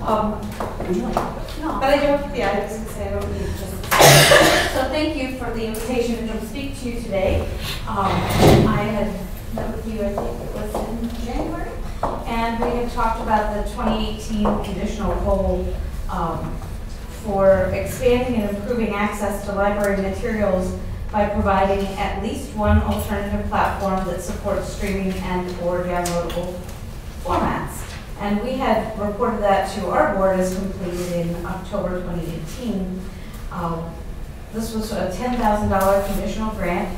Would you like? No, but I don't, yeah, I was going to say I don't need just. So thank you for the invitation to come speak to you today. I had met with you, I think it was in January, and we had talked about the 2018 conditional goal for expanding and improving access to library materials by providing at least one alternative platform that supports streaming and or downloadable formats. And we had reported that to our board as completed in October 2018. This was a $10,000 conditional grant,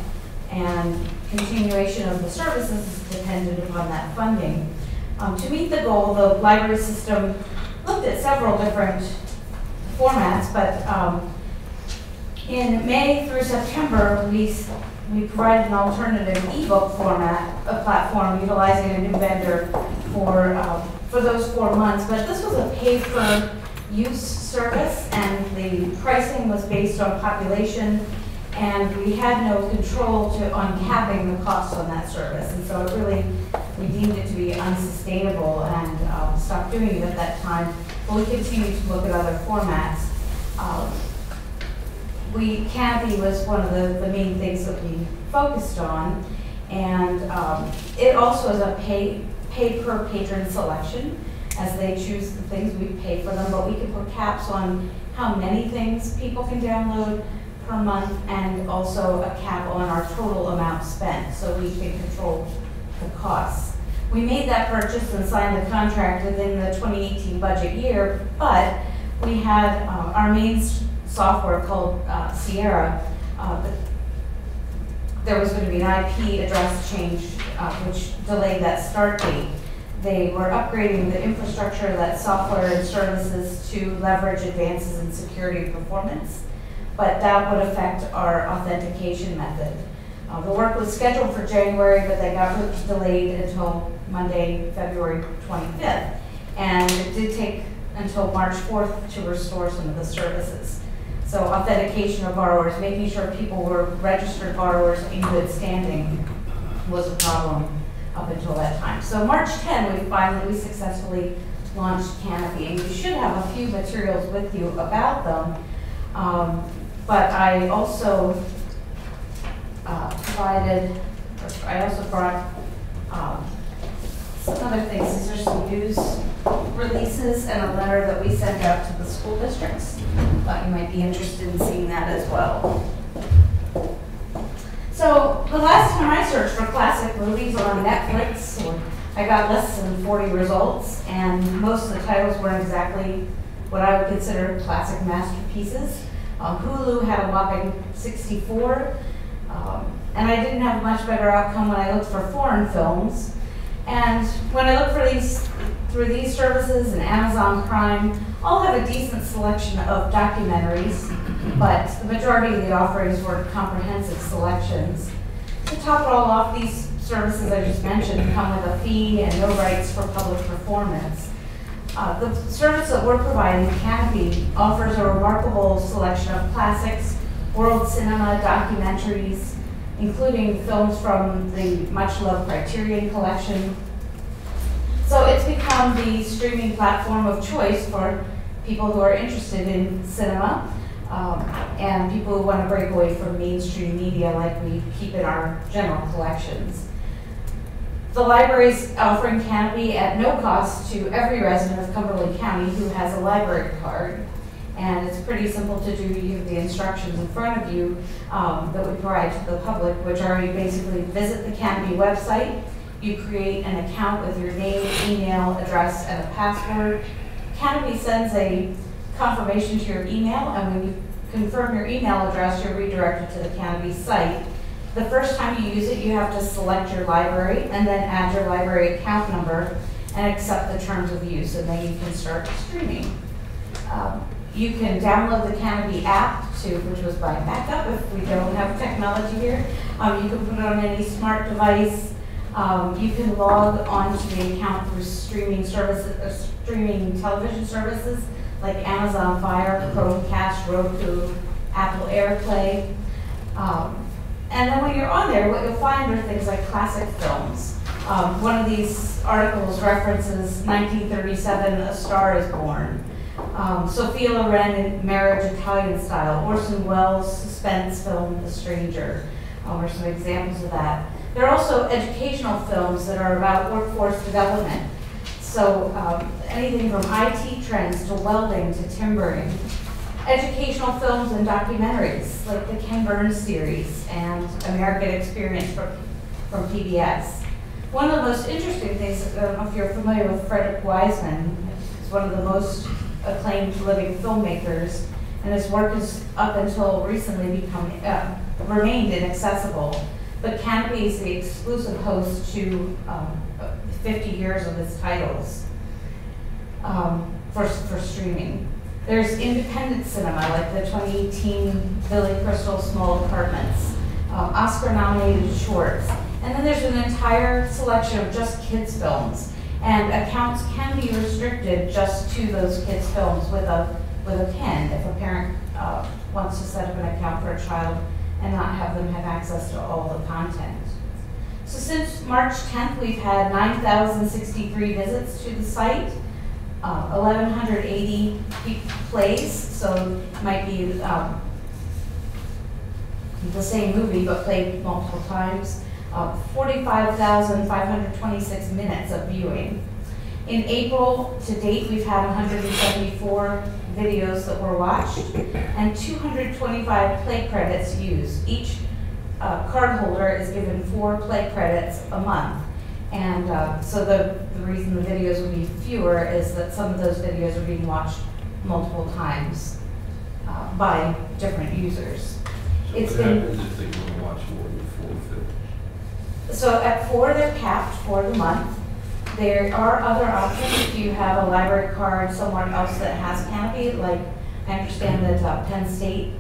and continuation of the services is dependent upon that funding. To meet the goal, the library system looked at several different formats, but in May through September, we provided an alternative ebook format, a platform utilizing a new vendor for those 4 months. But this was a pay-per-use service, and the pricing was based on population, and we had no control on capping the cost on that service. And so we deemed it to be unsustainable and stopped doing it at that time. But we continued to look at other formats. Kanopy was one of the main things that we focused on, and it also is a pay per patron selection. As they choose the things, we pay for them, but we can put caps on how many things people can download per month, and also a cap on our total amount spent, so we can control the costs. We made that purchase and signed the contract within the 2018 budget year, but we had our main software called Sierra. There was going to be an IP address change, which delayed that start date. They were upgrading the infrastructure of that software and services to leverage advances in security and performance, but that would affect our authentication method. The work was scheduled for January, but they got delayed until Monday, February 25th, and it did take until March 4th to restore some of the services. So authentication of borrowers, making sure people were registered borrowers in good standing, was a problem up until that time. So March 10, we successfully launched Kanopy, and you should have a few materials with you about them. But I also brought some other things. These are some news releases and a letter that we sent out to the school districts. Thought you might be interested in seeing that as well. So the last time I searched for classic movies on Netflix, I got less than 40 results, and most of the titles weren't exactly what I would consider classic masterpieces. Hulu had a whopping 64, and I didn't have a much better outcome when I looked for foreign films. And when I look through these services, and Amazon Prime all have a decent selection of documentaries, but the majority of the offerings were comprehensive selections. To top it all off, these services I just mentioned come with a fee and no rights for public performance. The service that we're providing, Kanopy, offers a remarkable selection of classics, world cinema, documentaries, including films from the much-loved Criterion Collection. So it's become the streaming platform of choice for people who are interested in cinema and people who want to break away from mainstream media like we keep in our general collections. The library is offering Kanopy at no cost to every resident of Cumberland County who has a library card. And it's pretty simple to do. You have the instructions in front of you that we provide to the public, which are you basically visit the Kanopy website, you create an account with your name, email, address, and a password. Kanopy sends a confirmation to your email, and when you confirm your email address, you're redirected to the Kanopy site. The first time you use it, you have to select your library and then add your library account number and accept the terms of use, and then you can start streaming. You can download the Kanopy app which was by backup if we don't have technology here. You can put it on any smart device. You can log onto the account through streaming services, streaming television services like Amazon Fire, Chromecast, Roku, Apple AirPlay. And then when you're on there, what you'll find are things like classic films. One of these articles references 1937, A Star is Born. Sophia Loren in Marriage Italian Style. Orson Welles' suspense film, The Stranger, are some examples of that. There are also educational films that are about workforce development. So anything from IT trends to welding to timbering. Educational films and documentaries like the Ken Burns series and American Experience from PBS. One of the most interesting things, I don't know if you're familiar with Frederick Wiseman, he's one of the most acclaimed living filmmakers, and his work has up until recently remained inaccessible. But Kanopy is the exclusive host to 50 years of his titles for streaming. There's independent cinema, like the 2018 Billy Crystal Small Apartments, Oscar-nominated shorts, and then there's an entire selection of just kids' films. And accounts can be restricted just to those kids' films with a pin if a parent wants to set up an account for a child and not have them have access to all the content. So since March 10th, we've had 9,063 visits to the site, 1,180 plays, so it might be the same movie but played multiple times, 45,526 minutes of viewing. In April to date, we've had 174 videos that were watched and 225 play credits used. Each cardholder is given 4 play credits a month. And so the reason the videos would be fewer is that some of those videos are being watched multiple times by different users. So what happens if they want to watch more than 4 films? So at 4, they're capped for the month. There are other options if you have a library card somewhere else that has Kanopy, like I understand that Penn State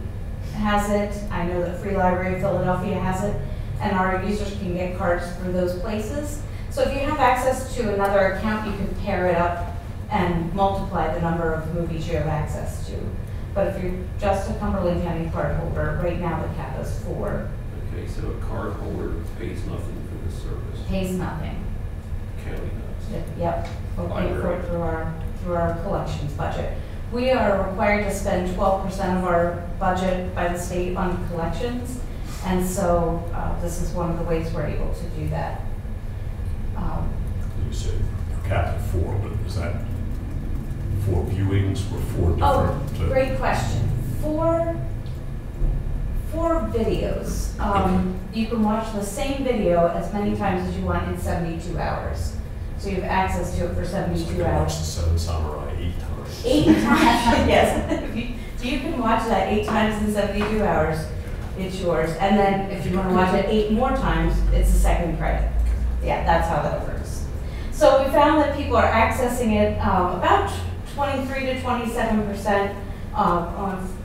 has it. I know that Free Library of Philadelphia has it, and our users can get cards through those places. So if you have access to another account, you can pair it up and multiply the number of movies you have access to. But if you're just a Cumberland County cardholder, right now the cap is 4. Okay, so a cardholder pays nothing for this service. Pays nothing. County does. Yep, we're paying for it through our collections budget. We are required to spend 12% of our budget by the state on collections, and so this is one of the ways we're able to do that. You said capped at 4, but is that 4 viewings or 4 different? Oh, great question. 4 videos. You can watch the same video as many times as you want in 72 hours. So you have access to it for 72 so you can hours. watch The Seven Samurai 8 times. 8 times, yes. You can watch that 8 times in 72 hours. It's yours. And then if you want to watch it 8 more times, it's a second credit. Yeah, that's how that works. So we found that people are accessing it about 23 to 27%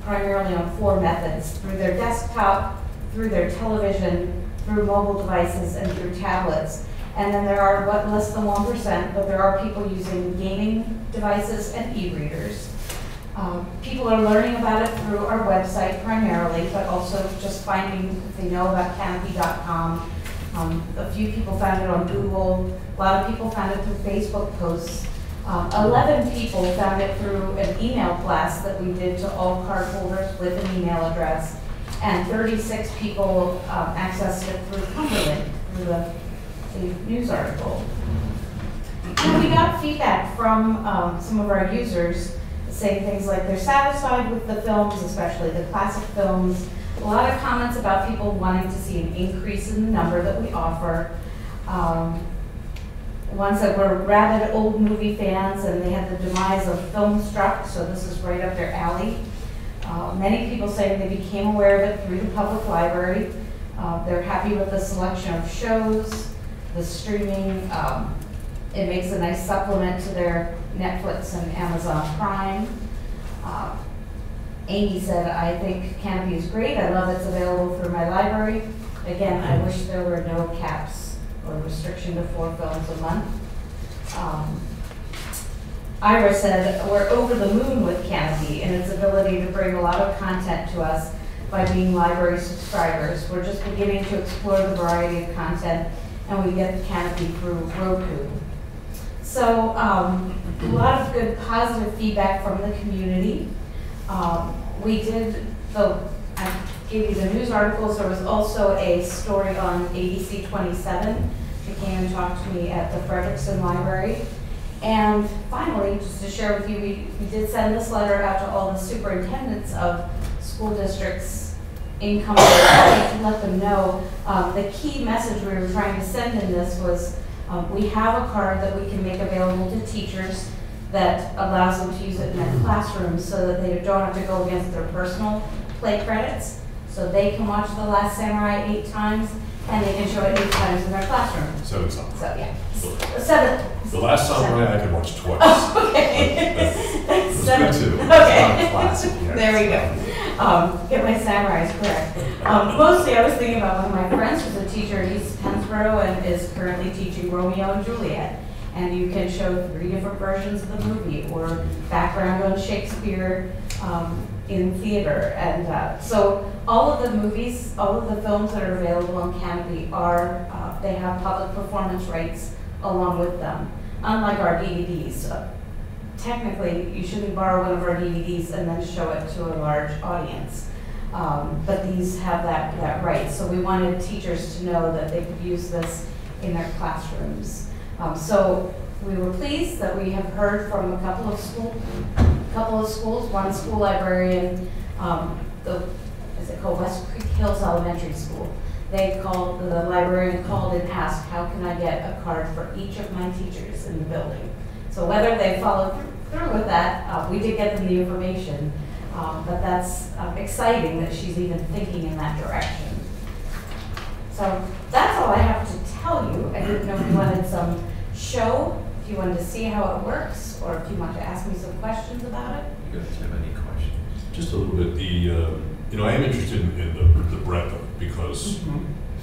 primarily on 4 methods: through their desktop, through their television, through mobile devices, and through tablets. And then there are less than 1%, but there are people using gaming devices and e-readers. People are learning about it through our website primarily, but also just finding if they know about Kanopy.com. A few people found it on Google. A lot of people found it through Facebook posts. 11 people found it through an email blast that we did to all cardholders with an email address. And 36 people accessed it through Cumberland, through the news article. And we got feedback from some of our users saying things like they're satisfied with the films, especially the classic films. A lot of comments about people wanting to see an increase in the number that we offer. Ones that were rabid old movie fans and they had the demise of Filmstruck, so this is right up their alley. Many people saying they became aware of it through the public library. They're happy with the selection of shows, the streaming. It makes a nice supplement to their Netflix and Amazon Prime. Amy said, I think Kanopy is great. I love it's available through my library. Again, I wish there were no caps or restriction to 4 films a month. Ira said, we're over the moon with Kanopy and its ability to bring a lot of content to us by being library subscribers. We're just beginning to explore the variety of content and we get the Kanopy through Roku. So a lot of good positive feedback from the community. We did I gave you the news articles. There was also a story on ABC 27. She came and talked to me at the Frederickson Library. And finally, just to share with you, we did send this letter out to all the superintendents of school districts in Cumberland to let them know. The key message we were trying to send in this was we have a card that we can make available to teachers that allows them to use it in their classrooms so that they don't have to go against their personal play credits. So they can watch The Last Samurai 8 times and they can show it 8 times in their classroom. 7 times. So yeah, 7. The Last Samurai I could watch twice. Okay. That's 7. good too. Okay. It's not a classic yet. There we go. Get my samurais correct. Mostly I was thinking about one of my friends who's a teacher in East Pennsboro and is currently teaching Romeo and Juliet. And you can show 3 different versions of the movie or background on Shakespeare in theater. And so all of the movies, all of the films that are available on Kanopy are, they have public performance rights along with them, unlike our DVDs. Technically, you shouldn't borrow one of our DVDs and then show it to a large audience. But these have that right. So we wanted teachers to know that they could use this in their classrooms. So we were pleased that we have heard from a couple of schools. One school librarian, is it called West Creek Hills Elementary School? The librarian called and asked, how can I get a card for each of my teachers in the building? So whether they followed through with that, we did get them the information, but that's exciting that she's even thinking in that direction. So that's all I have to tell you. I didn't know if you wanted some show, if you wanted to see how it works, or if you want to ask me some questions about it. You guys have any questions? Just a little bit. I am interested in the breadth of it because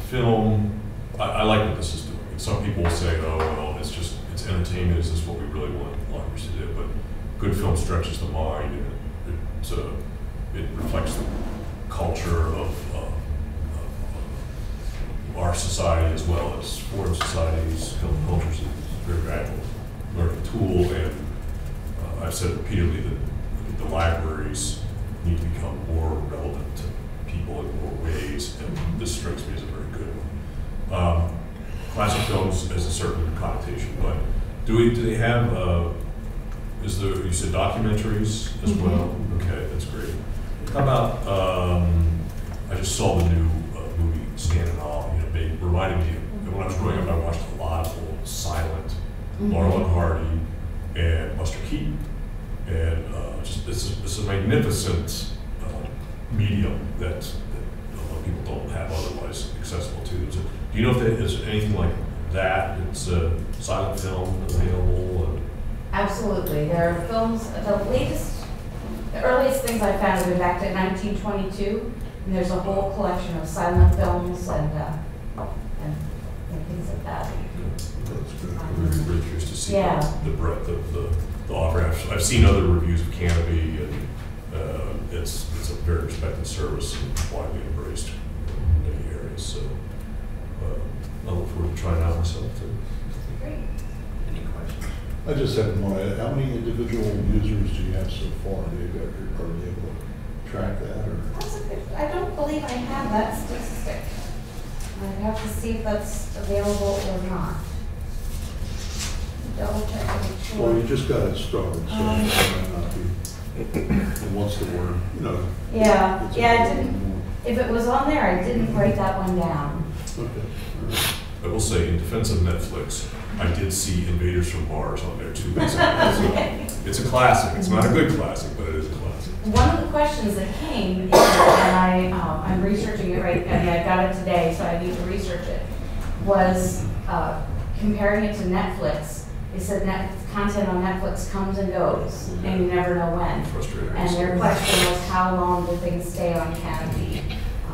film, I like what this is doing. And some people will say, oh, well, it's entertainment. Is this what we really want libraries to do? But good film stretches the mind and it reflects the culture of our society as well as foreign societies. Film cultures is a very valuable learning tool, and I've said repeatedly that the libraries need to become more relevant to people in more ways, and this strikes me as a very good one. Classic films has a certain connotation, but do they have, you said documentaries as well? Okay, that's great. How about, I just saw the new movie Stan and Ollie. They reminded me of, when I was growing up, I watched a lot of old silent, Laurel and Hardy and Buster Keaton. And it's a magnificent medium that a lot of people don't have otherwise accessible to. Do you know if there's anything like that? It's a silent film available? Absolutely. There are films, the earliest things I found have been back to 1922, and there's a whole collection of silent films and things like that. That's good. I'm really curious to see the breadth of the offer. I've seen other reviews of Kanopy, and it's a very respected service and widely embraced in many areas. So I look forward to trying it out myself too. Great. Any questions? I just have one. How many individual users do you have so far? Are you able to track that? Or? That's a good, I don't believe I have that statistic. I'd have to see if that's available or not. Double check to make sure. Well, you just got it started, so it might not be. And what's the word? Yeah, I didn't. If it was on there, I didn't write that one down. Okay. All right. I will say, in defense of Netflix, I did see Invaders from Mars on there too. It's a classic. It's not a good classic, but it is a classic. One of the questions that came, and I'm researching it right, and I got it today, so I need to research it, was comparing it to Netflix. They said content on Netflix comes and goes, and you never know when. Frustrating. And their question was, how long do things stay on Kanopy?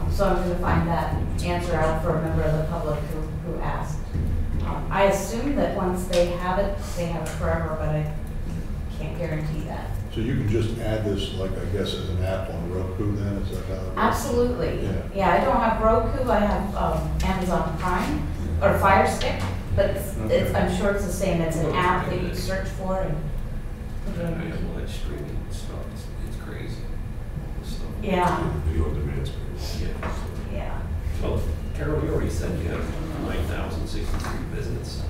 So I'm going to find that answer out for a member of the public who asked. I assume that once they have it forever, but I can't guarantee that. So you can just add this, like, I guess, as an app on Roku then? Is that how it works? Absolutely. Yeah, I don't have Roku. I have Amazon Prime. or Fire Stick, but Okay. I'm sure it's the same. It's an app that you search for and. I have live streaming stuff, it's crazy. This stuff. Yeah, Video on demand space. Yeah. yeah, Well, Carol, you already said you have 9,063 visits.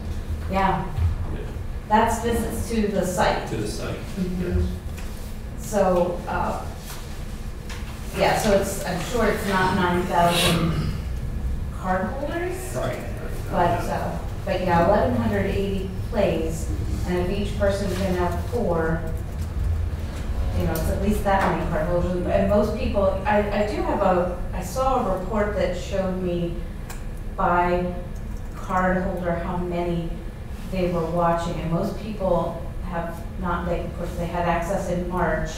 yeah. Yeah. That's visits to the site. To the site, Mhm. yes. So, yeah, so it's, I'm sure it's not 9,000 cardholders, Right. but yeah, 1,180 plays, and if each person can have 4, you know, it's at least that many cardholders. And most people, I do have I saw a report that showed me by cardholder how many they were watching, and most people have not, like, of course, they had access in March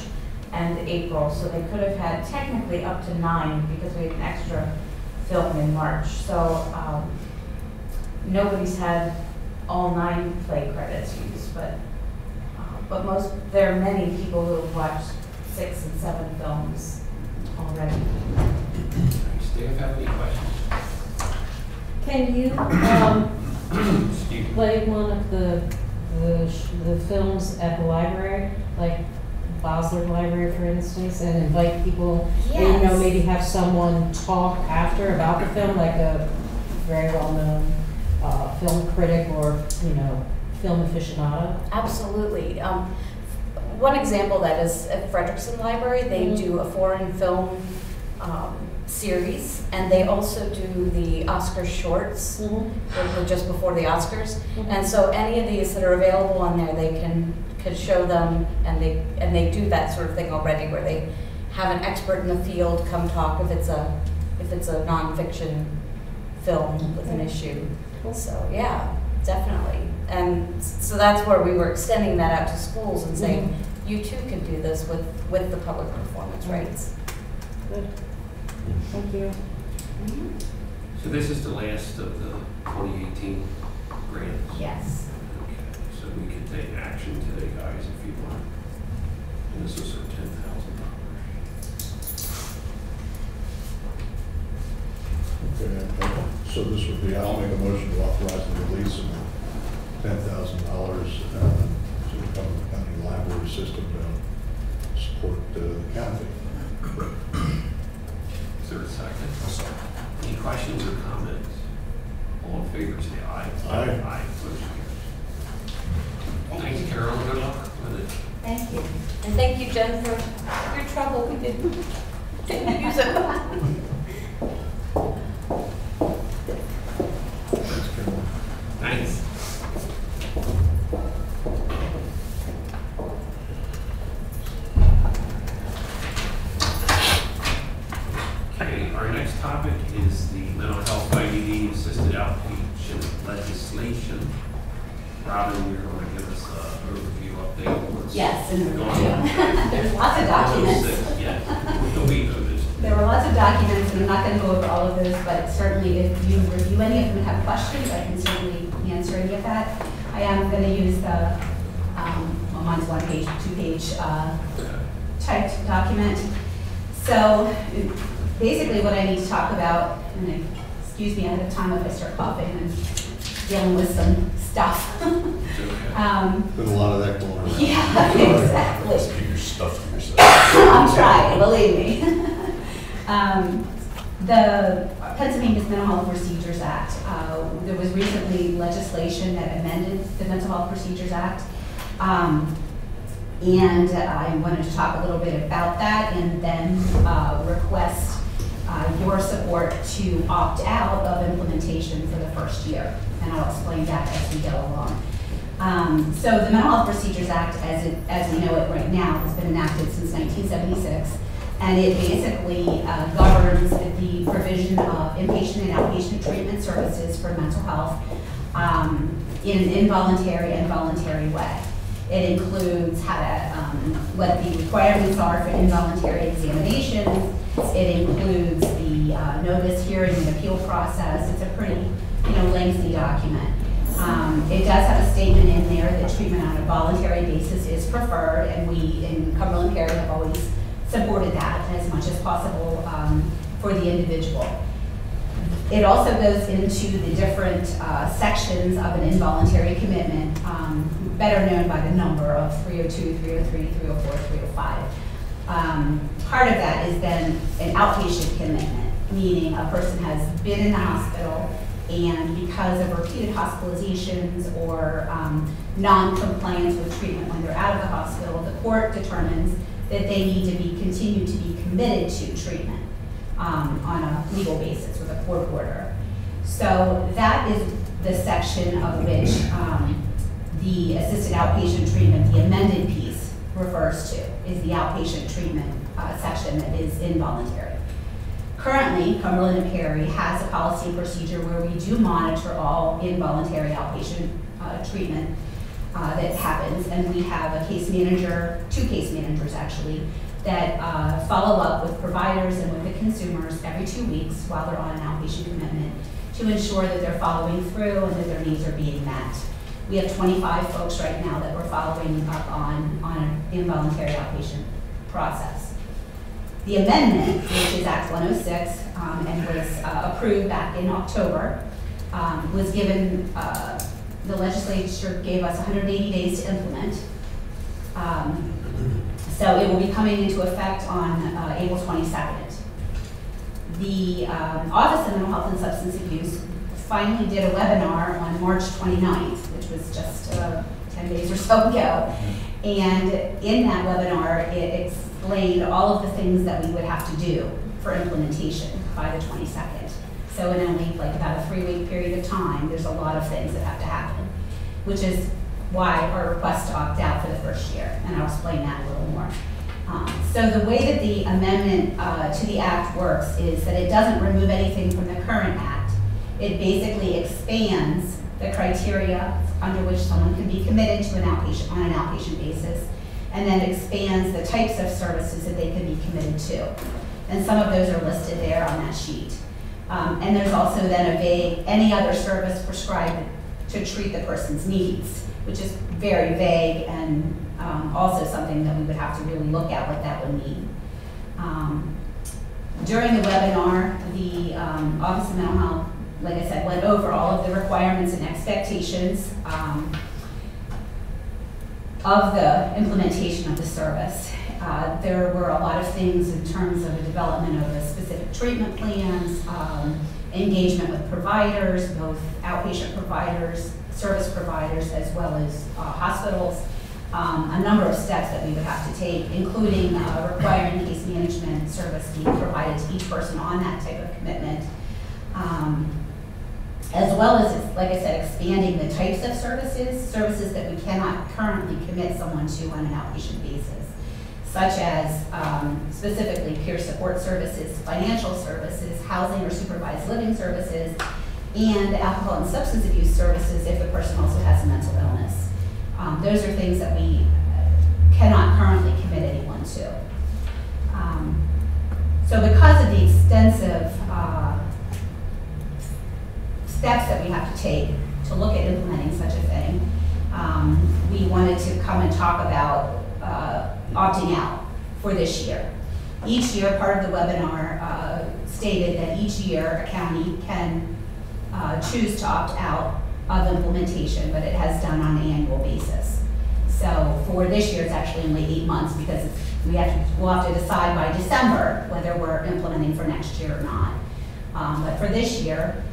and April, so they could have had technically up to 9 because we had an extra film in March. So nobody's had all 9 play credits used, but there are many people who have watched 6 and 7 films already. Do you have any questions? Can you Steve? play one of the films at the library, like Bosler Library, for instance, and invite people? And, you know, Yes. maybe have someone talk after about the film, like a very well-known film critic or, you know, film aficionado. Absolutely. One example that is at Frederickson Library, they do a foreign film series, and they also do the Oscar shorts just before the Oscars. And so any of these that are available on there, they could show them, and they do that sort of thing already, where they have an expert in the field come talk if it's a nonfiction film with an issue. Cool. So yeah, definitely. And so that's where we were extending that out to schools and saying, you too can do this with the public performance rights. Good. Thank you. So this is the last of the 2018 grants? Yes. Okay, so we can take action today, guys, if you want. And this was for $10,000. Okay, so this would be, I'll make a motion to authorize the release of $10,000 to the Cumberland County Library System to support the county. Is there a second? Any questions or comments? All in favor, say aye. Aye. Aye. Motion carries. Thanks, Carol. Good luck with it. Thank you. And thank you, Jen, for your trouble. We didn't use it. Thanks, Carol. Thanks. Okay, our next topic is the mental health IDD assisted outpatient legislation. Robin, you're going to give us an overview update of what's Yes, and going on. there's lots of documents. Yeah, we know this. There were lots of documents, and I'm not going to go over all of those, but certainly if you review any of them and have questions, I can certainly answer any of that. I am going to use the, well, mine's 1-page, 2-page typed document. So basically what I need to talk about, and excuse me ahead of time if I start coughing and dealing with some stuff. Been a lot of that going on. Yeah, exactly. Let's keep your stuff to yourself. I'm trying, believe me. The Pennsylvania's Mental Health Procedures Act, there was recently legislation that amended the Mental Health Procedures Act. And I wanted to talk a little bit about that and then request your support to opt out of implementation for the first year. And I'll explain that as we go along. So the Mental Health Procedures Act, as we know it right now, has been enacted since 1976. And it basically governs the provision of inpatient and outpatient treatment services for mental health in an involuntary and voluntary way. It includes how to, what the requirements are for involuntary examinations. It includes the notice, hearing, and appeal process. It's a pretty, lengthy document. It does have a statement in there that treatment on a voluntary basis is preferred, and we in Cumberland Perry have always supported that as much as possible for the individual. It also goes into the different sections of an involuntary commitment, better known by the number of 302, 303, 304, 305. Part of that is then an outpatient commitment, meaning a person has been in the hospital and because of repeated hospitalizations or non-compliance with treatment when they're out of the hospital, the court determines that they need to be continue to be committed to treatment on a legal basis with a court order. So that is the section of which the assisted outpatient treatment, the amended piece, refers to, is the outpatient treatment section that is involuntary. Currently, Cumberland and Perry has a policy and procedure where we do monitor all involuntary outpatient treatment that happens, and we have a case manager, 2 case managers actually, that follow up with providers and with the consumers every 2 weeks while they're on an outpatient commitment to ensure that they're following through and that their needs are being met. We have 25 folks right now that we're following up on an involuntary outpatient process. The amendment, which is Act 106 and was approved back in October, was given, the legislature gave us 180 days to implement. So it will be coming into effect on April 22nd. The Office of Mental Health and Substance Abuse finally did a webinar on March 29th, which was just 10 days or so ago. And in that webinar, it explained all of the things that we would have to do for implementation by the 22nd. So in only like about a 3-week period of time, there's a lot of things that have to happen, which is why our request to opt out for the first year, and I'll explain that a little more. So the way that the amendment to the Act works is that it doesn't remove anything from the current Act. It basically expands the criteria under which someone can be committed to an outpatient on an outpatient basis, and then expands the types of services that they can be committed to. And some of those are listed there on that sheet. And there's also then a vague, any other service prescribed to treat the person's needs, which is very vague and also something that we would have to really look at what that would mean. During the webinar, the Office of Mental Health, like I said, went over all of the requirements and expectations of the implementation of the service. There were a lot of things in terms of the development of the specific treatment plans, engagement with providers, both outpatient providers, service providers, as well as hospitals, a number of steps that we would have to take, including requiring case management service being provided to each person on that type of commitment, as well as, like I said, expanding the types of services that we cannot currently commit someone to on an outpatient basis, such as specifically peer support services, financial services, housing or supervised living services, and alcohol and substance abuse services if the person also has a mental illness. Those are things that we cannot currently commit anyone to. So because of the extensive steps that we have to take to look at implementing such a thing, we wanted to come and talk about opting out for this year. Each year, part of the webinar stated that each year a county can choose to opt out of implementation, but it has done on an annual basis. So for this year, it's actually only 8 months because we'll have to decide by December whether we're implementing for next year or not. But for this year,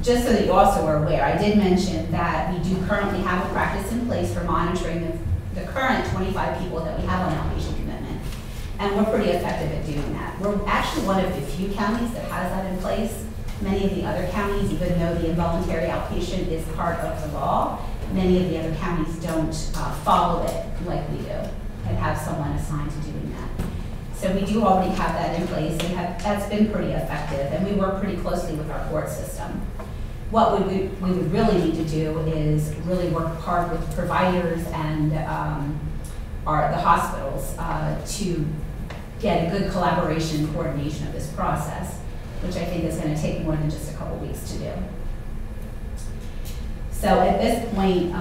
just so that you also are aware, I did mention that we do currently have a practice in place for monitoring the current 25 people that we have on outpatient commitment. And we're pretty effective at doing that. We're actually one of the few counties that has that in place. Many of the other counties, even though the involuntary outpatient is part of the law, many of the other counties don't follow it like we do and have someone assigned to doing that. So we do already have that in place, and that's been pretty effective, and we work pretty closely with our court system. What we would really need to do is really work hard with providers and the hospitals to get a good collaboration and coordination of this process, which I think is going to take more than just a couple weeks to do. So at this point,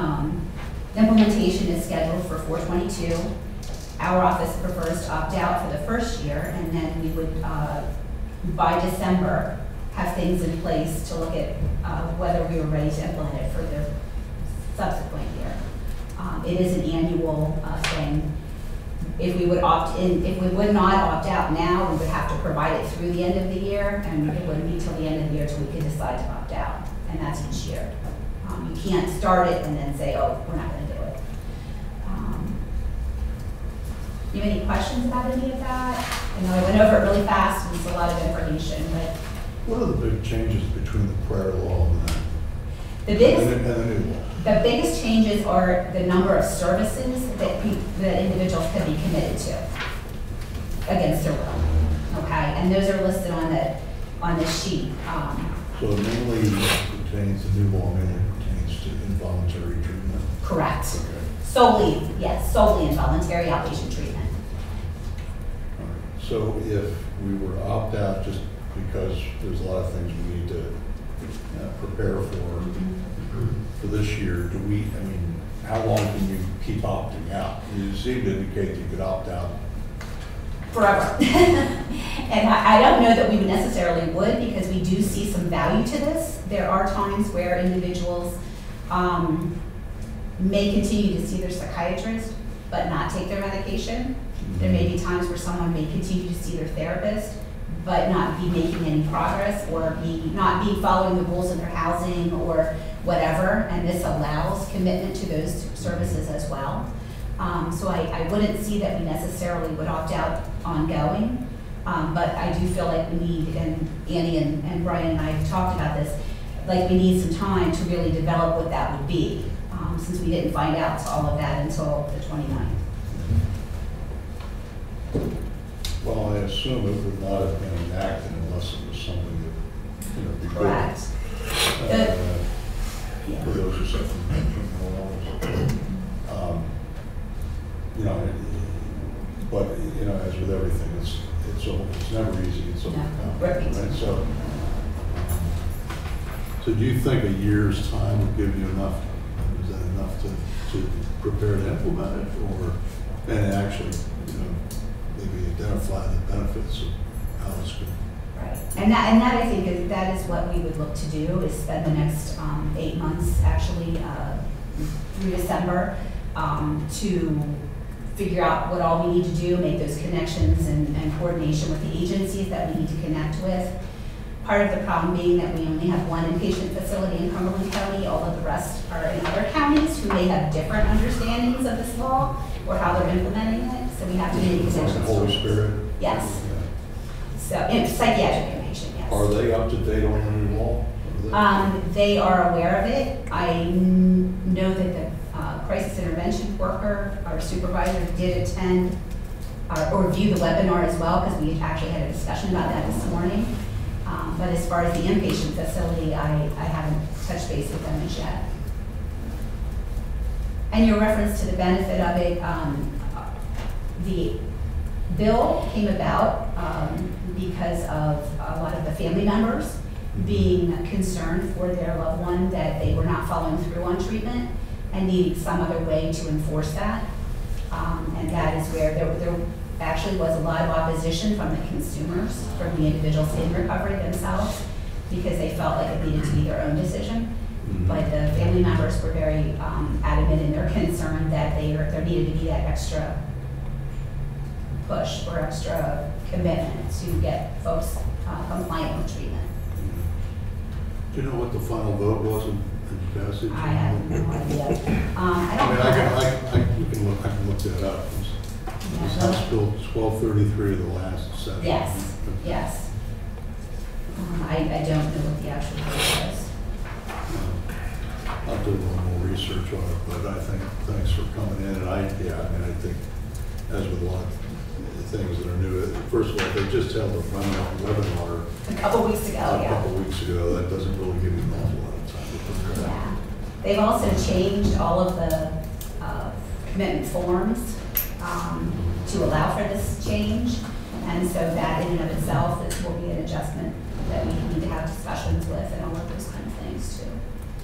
implementation is scheduled for 4/22. Our office prefers to opt out for the first year, and then we would by December, have things in place to look at whether we were ready to implement it for the subsequent year. It is an annual thing. If we would opt in, if we would not opt out now, we would have to provide it through the end of the year, and it wouldn't be till the end of the year till we could decide to opt out, and that's each year. You can't start it and then say, oh, we're not going to do it. Do you have any questions about any of that? I know I went over it really fast, and it's a lot of information, but What are the big changes between the prior law and the biggest, and the new law? the biggest changes are the number of services that individuals can be committed to against their will. Okay, and those are listed on the sheet. So it mainly pertains, the new law mainly pertains to involuntary treatment? Correct. Okay. Solely, yes, solely involuntary outpatient treatment. All right. So if we were to opt out just because there's a lot of things we need to prepare for this year, do we, I mean, how long can you keep opting out? You seem to indicate you could opt out. Forever. And I don't know that we necessarily would, because we do see some value to this. There are times where individuals may continue to see their psychiatrist, but not take their medication. There may be times where someone may continue to see their therapist, but not be making any progress, or not be following the rules of their housing or whatever, and this allows commitment to those services as well. So I wouldn't see that we necessarily would opt out ongoing, but I do feel like we need, and Annie and Brian and I have talked about this, like we need some time to really develop what that would be, since we didn't find out all of that until the 29th. Well, I assume it would not have been enacted unless it was something that, you know, be Correct. for those who suffer from mental illness. You know, but, you know, as with everything, it's never easy, it's No, complicated, right? So do you think a year's time would give you enough, is that enough to prepare to implement it, or, and actually, you know, maybe identify the benefits of how it's going? Right, and that I think that is what we would look to do, is spend the next 8 months actually through December to figure out what all we need to do, make those connections and coordination with the agencies that we need to connect with. Part of the problem being that we only have one inpatient facility in Cumberland County, all of the rest are in other counties who may have different understandings of this law or how they're implementing it, so we have to make connections. Holy Spirit? Yes. Yeah. So, and psychiatric inpatient, yes. Are they up to date on the new law? They are aware of it. I know that the crisis intervention worker, our supervisor, did attend or view the webinar as well, because we actually had a discussion about that this morning. But as far as the inpatient facility, I haven't touched base with them as yet. And your reference to the benefit of it, the bill came about because of a lot of the family members being concerned for their loved one that they were not following through on treatment and needing some other way to enforce that. And that is where there actually was a lot of opposition from the consumers, from the individuals in recovery themselves, because they felt like it needed to be their own decision. But the family members were very adamant in their concern that there needed to be that extra push or extra commitment to get folks compliant with treatment. Do you know what the final vote was in passage? I have no idea. I can look that up. It's House Bill 1233 of the last session. Yes, yes. I don't know what the actual vote was. I'll do a little more research on it, but I think, thanks for coming in, and I think, as with a lot of things that are new, first of all, they just held a webinar A couple weeks ago, a yeah. couple weeks ago. That doesn't really give you an awful lot of time to prepare. Yeah. They've also changed all of the commitment forms to allow for this change. And so that in and of itself will be an adjustment that we need to have discussions with and all of those kind of things too.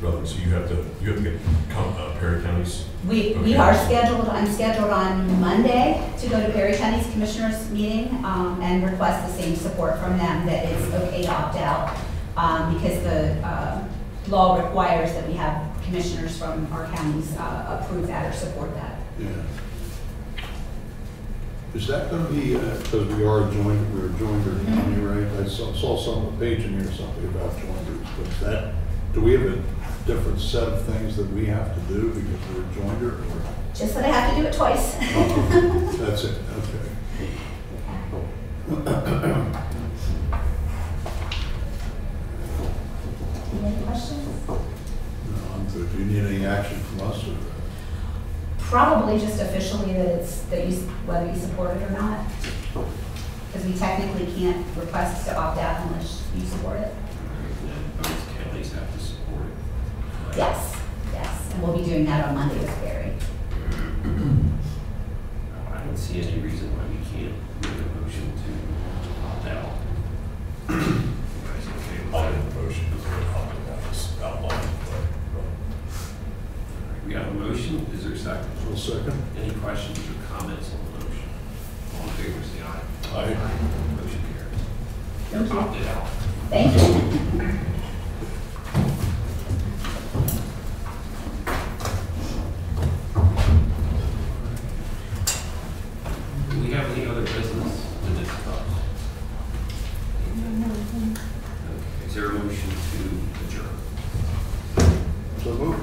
Rather, so you have to get Perry County's. We Okay. are scheduled, I'm scheduled on Monday to go to Perry County's Commissioners meeting and request the same support from them that it's okay to opt out because the law requires that we have commissioners from our counties approve that or support that. Yeah. Is that gonna be, because we're a jointer county, right? I saw some page in here, something about jointers, but is that, do we have a different set of things that we have to do because we're a jointer, or? Just that I have to do it twice. That's it, okay. Any questions? No, I'm good. Do you need any action from us, or? Probably just officially that it's, that you, whether you support it or not. Because we technically can't request to opt out unless you support it. And both counties have to support it. Yes, yes, and we'll be doing that on Monday with Barry. I don't see any reason why we can't make a motion to opt out. You guys okay with I'll that? make the motion because we're opting out this outline. We have a motion, is there a second? Full second? Any questions or comments on the motion? All in favor, say aye. Aye. Motion carries. Thank you. Opted out. Thank you. Do we have any other business to discuss? Okay, is there a motion to adjourn? So move.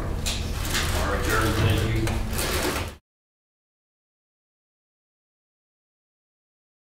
Our adjourned, thank you.